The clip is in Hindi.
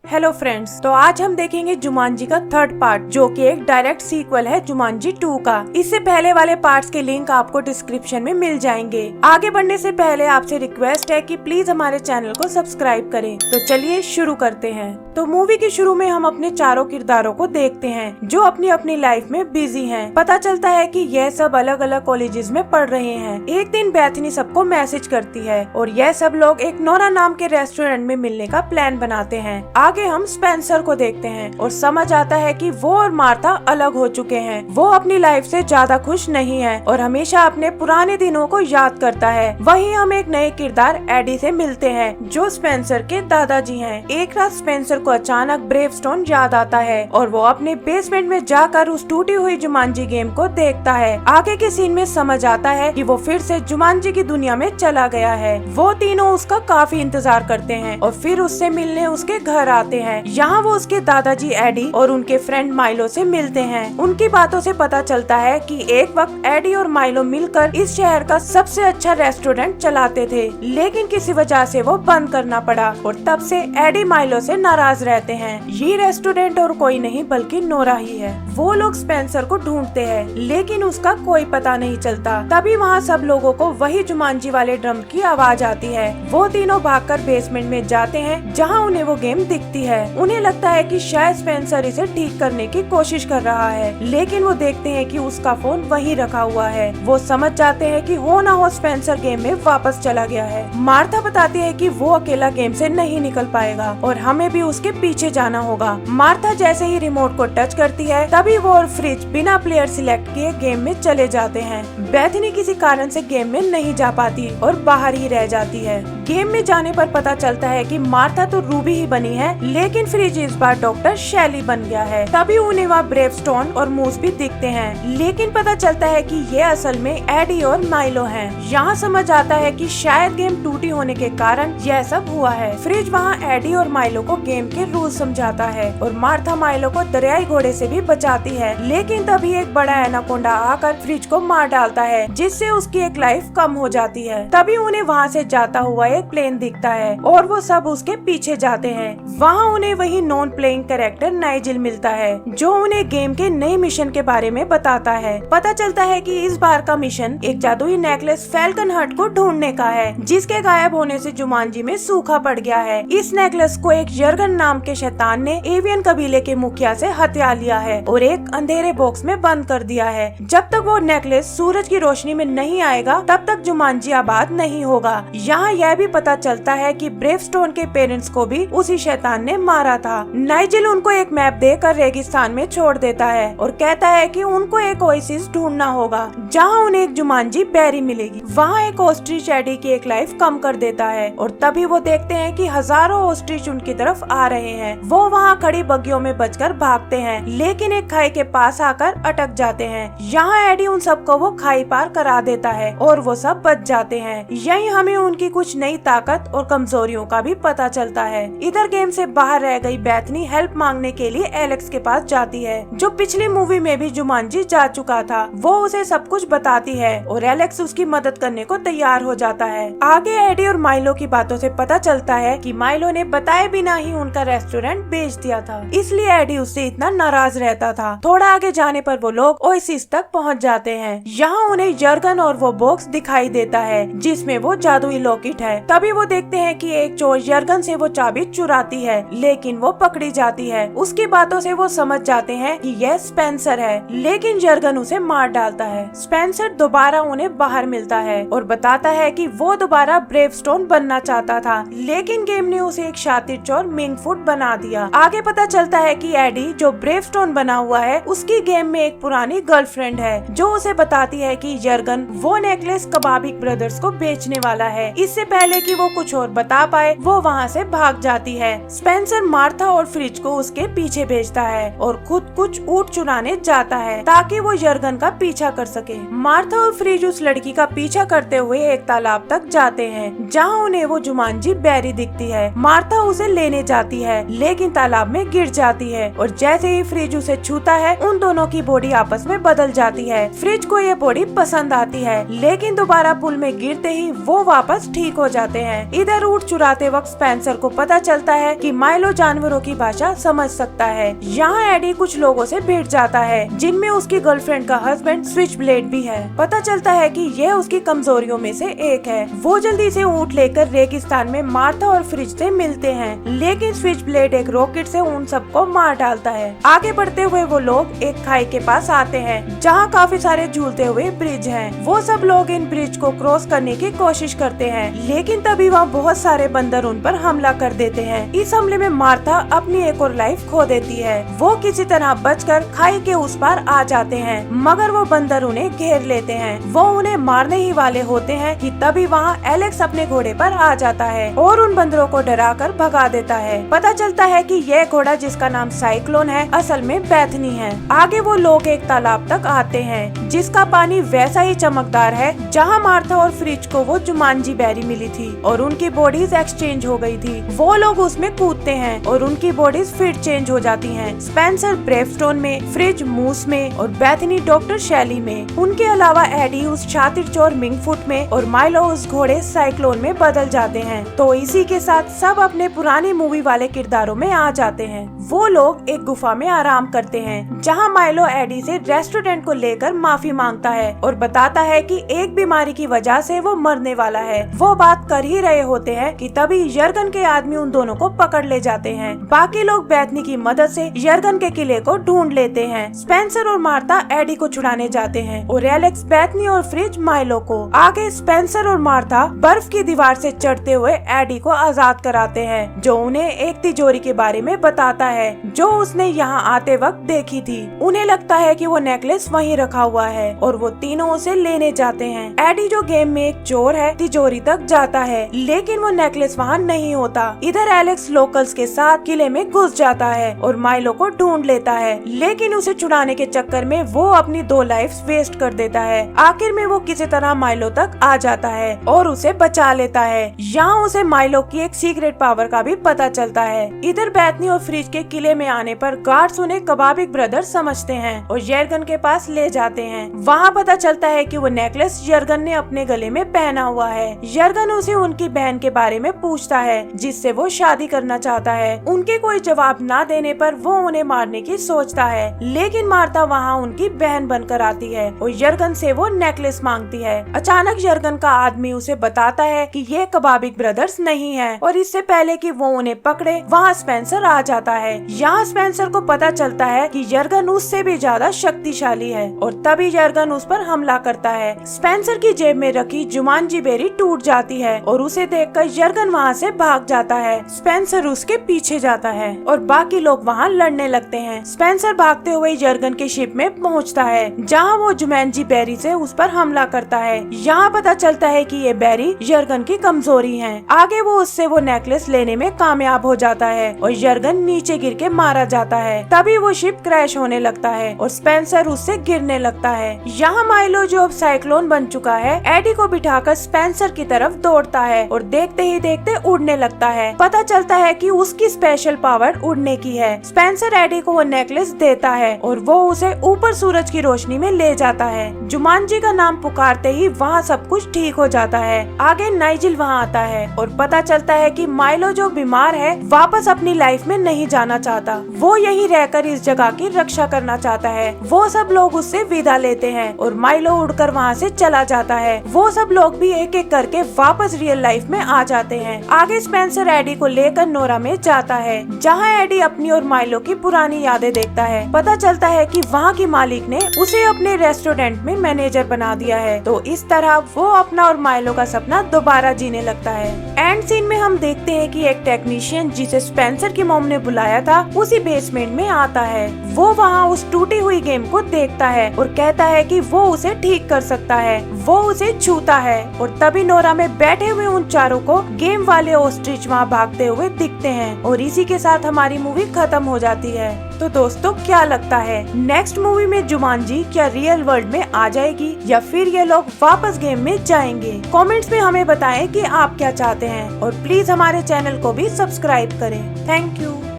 हेलो फ्रेंड्स, तो आज हम देखेंगे जुमांजी का थर्ड पार्ट, जो कि एक डायरेक्ट सीक्वल है जुमांजी 2 का। इससे पहले वाले पार्ट्स के लिंक आपको डिस्क्रिप्शन में मिल जाएंगे। आगे बढ़ने से पहले आपसे रिक्वेस्ट है कि प्लीज हमारे चैनल को सब्सक्राइब करें। तो चलिए शुरू करते हैं। तो मूवी के शुरू में हम अपने चारों किरदारों को देखते हैं जो अपनी अपनी लाइफ में बिजी हैं। पता चलता है कि यह सब अलग अलग कॉलेजेस में पढ़ रहे हैं। एक दिन बेथनी सबको मैसेज करती है और यह सब लोग एक नोरा नाम के रेस्टोरेंट में मिलने का प्लान बनाते हैं। आगे हम स्पेंसर को देखते हैं और समझ आता है कि वो और मार्था अलग हो चुके हैं। वो अपनी लाइफ से ज्यादा खुश नहीं है और हमेशा अपने पुराने दिनों को याद करता है। वहीं हम एक नए किरदार एडी से मिलते हैं जो स्पेंसर के दादाजी हैं। एक रात स्पेंसर को अचानक ब्रेवस्टोन याद आता है और वो अपने बेसमेंट में जाकर उस टूटी हुई जुमांजी गेम को देखता है। आगे के सीन में समझ आता है कि वो फिर से जुमांजी की दुनिया में चला गया है। वो तीनों उसका काफी इंतजार करते हैं और फिर उससे मिलने उसके घर आते हैं। यहाँ वो उसके दादाजी एडी और उनके फ्रेंड माइलो से मिलते हैं। उनकी बातों से पता चलता है कि एक वक्त एडी और माइलो मिलकर इस शहर का सबसे अच्छा रेस्टोरेंट चलाते थे, लेकिन किसी वजह से वो बंद करना पड़ा और तब से एडी माइलो से नाराज रहते हैं। ये रेस्टोरेंट और कोई नहीं बल्कि नोरा ही है। वो लोग स्पेंसर को ढूंढते हैं लेकिन उसका कोई पता नहीं चलता। तभी वहाँ सब लोगों को वही जुमांजी वाले ड्रम की आवाज आती है। वो तीनों भागकर बेसमेंट में जाते हैं जहाँ उन्हें वो गेम दिखती है। उन्हें लगता है कि शायद स्पेंसर इसे ठीक करने की कोशिश कर रहा है, लेकिन वो देखते हैं कि उसका फोन वहीं रखा हुआ है। वो समझ जाते हैं कि हो ना हो स्पेंसर गेम में वापस चला गया है। मार्था बताती है कि वो अकेला गेम से नहीं निकल पाएगा और हमें भी उसके पीछे जाना होगा। मार्था जैसे ही रिमोट को टच करती है तभी वो और फ्रिज बिना प्लेयर सिलेक्ट किए गेम में चले जाते हैं। बेथनी किसी कारण से गेम में नहीं जा पाती और बाहर ही रह जाती है। गेम में जाने पर पता चलता है कि मार्था तो रूबी ही बनी है, लेकिन फ्रिज इस बार डॉक्टर शैली बन गया है। तभी उन्हें वहाँ ब्रेवस्टोन और मूस भी दिखते हैं, लेकिन पता चलता है कि ये असल में एडी और माइलो हैं। यहाँ समझ आता है कि शायद गेम टूटी होने के कारण यह सब हुआ है। फ्रिज वहाँ एडी और माइलो को गेम के रूल समझाता है और मार्था माइलो को दरियाई घोड़े से भी बचाती है, लेकिन तभी एक बड़ा एनाकोंडा आकर फ्रिज को मार डालता है, जिससे उसकी एक लाइफ कम हो जाती है। तभी उन्हें वहाँ से जाता हुआ एक प्लेन दिखता है और वो सब उसके पीछे जाते हैं। वहाँ उन्हें वही नॉन प्लेइंग कैरेक्टर नाइजिल मिलता है जो उन्हें गेम के नए मिशन के बारे में बताता है। पता चलता है कि इस बार का मिशन एक जादुई नेकलेस फैल्कन हर्ट को ढूंढने का है, जिसके गायब होने से जुमांजी में सूखा पड़ गया है। इस नेकलेस को एक जर्गन नाम के शैतान ने एवियन कबीले के मुखिया से हत्या लिया है और एक अंधेरे बॉक्स में बंद कर दिया है। जब तक वो नेकलेस सूरज की रोशनी में नहीं आएगा तब तक जुमांजी आबाद नहीं होगा। यहाँ यह भी पता चलता है कि ब्रेवस्टोन के पेरेंट्स को भी उसी शैतान ने मारा था। नाइजिल उनको एक मैप देकर रेगिस्तान में छोड़ देता है और कहता है कि उनको एक ओएसिस ढूंढना होगा जहाँ उन्हें एक जुमांजी बेरी मिलेगी। वहाँ एक ऑस्ट्रिच एडी की एक लाइफ कम कर देता है और तभी वो देखते हैं कि हजारों ऑस्ट्रिच उनकी तरफ आ रहे हैं। वो वहाँ खड़ी बग्गियों में बचकर भागते हैं, लेकिन एक खाई के पास आकर अटक जाते हैं। यहाँ एडी उन सबको वो खाई पार करा देता है और वो सब बच जाते हैं। यही हमें उनकी कुछ नई ताकत और कमजोरियों का भी पता चलता है। इधर गेम से बाहर रह गई बेथनी हेल्प मांगने के लिए एलेक्स के पास जाती है, जो पिछली मूवी में भी जुमांजी जा चुका था। वो उसे सब कुछ बताती है और एलेक्स उसकी मदद करने को तैयार हो जाता है। आगे एडी और माइलो की बातों से पता चलता है कि माइलो ने बताए बिना ही उनका रेस्टोरेंट बेच दिया था, इसलिए एडी उससे इतना नाराज रहता था। थोड़ा आगे जाने पर वो लोग ओएसिस तक पहुंच जाते हैं। यहाँ उन्हें जर्गन और वो बॉक्स दिखाई देता है जिसमें वो जादुई लॉकेट है। तभी वो देखते हैं कि एक चोर जर्गन से वो चाबी चुराती है, लेकिन वो पकड़ी जाती है। उसकी बातों से वो समझ जाते हैं कि यह स्पेंसर है, लेकिन जर्गन उसे मार डालता है। स्पेंसर दोबारा उन्हें बाहर मिलता है और बताता है कि वो दोबारा ब्रेवस्टोन बनना चाहता था, लेकिन गेम ने उसे एक शातिर चोर मिंगफुट बना दिया। आगे पता चलता है कि एडी जो ब्रेवस्टोन बना हुआ है उसकी गेम में एक पुरानी गर्लफ्रेंड है जो उसे बताती है कि जर्गन वो नेकलेस कबाबिक ब्रदर्स को बेचने वाला है। इससे पहले कि वो कुछ और बता पाए वो वहाँ से भाग जाती है। स्पेंसर मार्था और फ्रिज को उसके पीछे भेजता है और खुद कुछ ऊँट चुराने जाता है ताकि वो जर्गन का पीछा कर सके। मार्था और फ्रिज उस लड़की का पीछा करते हुए एक तालाब तक जाते हैं जहाँ उन्हें वो जुमांजी बेरी दिखती है। मार्था उसे लेने जाती है लेकिन तालाब में गिर जाती है और जैसे ही फ्रिज उसे छूता है उन दोनों की बॉडी आपस में बदल जाती है। फ्रिज को ये बॉडी पसंद आती है, लेकिन दोबारा पुल में गिरते ही वो वापस ठीक हो जाते हैं। इधर ऊँट चुराते वक्त स्पेंसर को पता चलता है कि माइलो जानवरों की भाषा समझ सकता है। यहाँ एडी कुछ लोगों से भिड़ जाता है, जिनमें उसकी गर्लफ्रेंड का हस्बैंड स्विच ब्लेड भी है। पता चलता है कि यह उसकी कमजोरियों में से एक है। वो जल्दी से ऊँट लेकर रेगिस्तान में मार्था और फ्रिज से मिलते हैं, लेकिन स्विच ब्लेड एक रॉकेट से उन सबको मार डालता है। आगे बढ़ते हुए वो लोग एक खाई के पास आते हैं, जहाँ काफी सारे झूलते हुए ब्रिज हैं। वो सब लोग इन ब्रिज को क्रॉस करने की कोशिश करते हैं, लेकिन तभी वहाँ बहुत सारे बंदर उन पर हमला कर देते हैं। इस हमले में मार्था अपनी एक और लाइफ खो देती है। वो किसी तरह बचकर खाई के उस पार आ जाते हैं, मगर वो बंदर उन्हें घेर लेते हैं। वो उन्हें मारने ही वाले होते हैं कि तभी वहाँ एलेक्स अपने घोड़े पर आ जाता है और उन बंदरों को डराकर भगा देता है। पता चलता है कि यह घोड़ा, जिसका नाम साइक्लोन है, असल में बैथनी है। आगे वो लोग एक तालाब तक आते हैं, जिसका पानी वैसा ही चमकदार है जहाँ मार्था और फ्रिज को वो जुमांजी बेरी मिली थी और उनकी बॉडीज एक्सचेंज हो गई थी। वो लोग उसमें कूदते हैं और उनकी बॉडीज फिर चेंज हो जाती हैं। स्पेंसर ब्रेवस्टोन में, फ्रिज मूस में और बैथनी डॉक्टर शैली में। उनके अलावा एडी उस शातिर चोर मिंगफुट में और माइलो उस घोड़े साइक्लोन में बदल जाते हैं। तो इसी के साथ सब अपने पुरानी मूवी वाले किरदारों में आ जाते हैं। वो लोग एक गुफा में आराम करते हैं, जहाँ माइलो एडी से रेस्टोरेंट को लेकर माफी मांगता है और बताता है कि एक बीमारी की वजह से वो मरने वाला है। वो बात कर ही रहे होते हैं कि तभी यर्गन के आदमी उन दोनों को पकड़ ले जाते हैं। बाकी लोग बैथनी की मदद से यर्गन के किले को ढूंढ लेते हैं। स्पेंसर और मार्था एडी को छुड़ाने जाते हैं और एलेक्स बैथनी और फ्रिज माइलो को। आगे स्पेंसर और मार्था बर्फ की दीवार से चढ़ते हुए एडी को आजाद कराते हैं, जो उन्हें एक तिजोरी के बारे में बताता है जो उसने यहाँ आते वक्त देखी थी। उन्हें लगता है कि वो नेकलेस वहीं रखा हुआ है और वो तीनों उसे लेने जाते हैं। एडी, जो गेम में एक चोर है, तिजोरी तक जाता है, लेकिन वो नेकलेस वहाँ नहीं होता। इधर एलेक्स लोकल्स के साथ किले में घुस जाता है और माइलो को ढूंढ लेता है, लेकिन उसे छुड़ाने के चक्कर में वो अपनी 2 लाइफ्स वेस्ट कर देता है। आखिर में वो किसी तरह माइलो तक आ जाता है और उसे बचा लेता है। यहाँ उसे माइलो की एक सीक्रेट पावर का भी पता चलता है। इधर बैथनी और फ्रिज के किले में आने पर गार्ड्स उन्हें कबाबिक ब्रदर समझते हैं और यर्गन के पास ले जाते हैं। वहाँ पता चलता है कि वो नेकलेस यर्गन ने अपने गले में पहना हुआ है। यर्गन उसे उनकी बहन के बारे में पूछता है, जिससे वो शादी करना चाहता है। उनके कोई जवाब ना देने पर वो उन्हें मारने की सोचता है, लेकिन मार्था वहाँ उनकी बहन बनकर आती है और यर्गन से वो नेकलेस मांगती है। अचानक यर्गन का आदमी उसे बताता है कि ये कबाबिक ब्रदर्स नहीं है और इससे पहले कि वो उन्हें पकड़े, वहाँ स्पेंसर आ जाता है। यहाँ स्पेंसर को पता चलता है कि यर्गन उससे भी ज्यादा शक्तिशाली है और तभी यर्गन उस पर हमला करता है। स्पेंसर की जेब में रखी जुमांजी बेरी टूट जाती है और उसे देखकर यर्गन वहाँ से भाग जाता है। स्पेंसर उसके पीछे जाता है और बाकी लोग वहाँ लड़ने लगते हैं। स्पेंसर भागते हुए यर्गन के शिप में पहुँचता है, जहाँ वो जुमांजी बेरी से उस पर हमला करता है। यहाँ पता चलता है कि ये बेरी यर्गन की कमजोरी है। आगे वो उससे वो नेकलेस लेने में कामयाब हो जाता है और यर्गन नीचे गिर के मारा जाता है। तभी वो शिप क्रैश होने लगता है और स्पेंसर उससे गिरने लगता है। यहाँ माइलो, जो अब साइक्लोन बन चुका है, एडी को बिठाकर स्पेंसर की तरफ दौड़ता है और देखते ही देखते उड़ने लगता है। पता चलता है कि उसकी स्पेशल पावर उड़ने की है। स्पेंसर एडी को वो नेकलेस देता है और वो उसे ऊपर सूरज की रोशनी में ले जाता है। जुमांजी का नाम पुकारते ही वहाँ सब कुछ ठीक हो जाता है। आगे नाइजिल वहाँ आता है और पता चलता है कि माइलो, जो बीमार है, वापस अपनी लाइफ में नहीं जाना चाहता। वो यहीं रहकर इस जगह की रक्षा करना चाहता है। वो सब लोग उससे विदा लेते हैं और माइलो उड़कर वहाँ से चला जाता है। वो सब लोग भी एक एक करके वापस रियल लाइफ में आ जाते हैं। आगे स्पेंसर एडी को लेकर नोरा में जाता है, जहाँ एडी अपनी और माइलो की पुरानी यादें देखता है। पता चलता है कि वहाँ की मालिक ने उसे अपने रेस्टोरेंट में मैनेजर बना दिया है। तो इस तरह वो अपना और माइलो का सपना दोबारा जीने लगता है। एंड सीन में हम देखते हैं कि एक टेक्नीशियन, जिसे स्पेंसर की मॉम ने बुलाया था, उसी बेसमेंट में आता है। वो वहाँ उस टूटी हुई गेम को देखता है और कहता है कि वो उसे ठीक कर सकता है। वो उसे छूता है और तभी नोरा में बैठे हुए उन चारों को गेम वाले ऑस्ट्रिच वहाँ भागते हुए दिखते हैं और इसी के साथ हमारी मूवी खत्म हो जाती है। तो दोस्तों, क्या लगता है नेक्स्ट मूवी में जुमांजी क्या रियल वर्ल्ड में आ जाएगी या फिर ये लोग वापस गेम में जाएंगे? कमेंट्स में हमें बताएं कि आप क्या चाहते हैं और प्लीज हमारे चैनल को भी सब्सक्राइब करें। Thank you.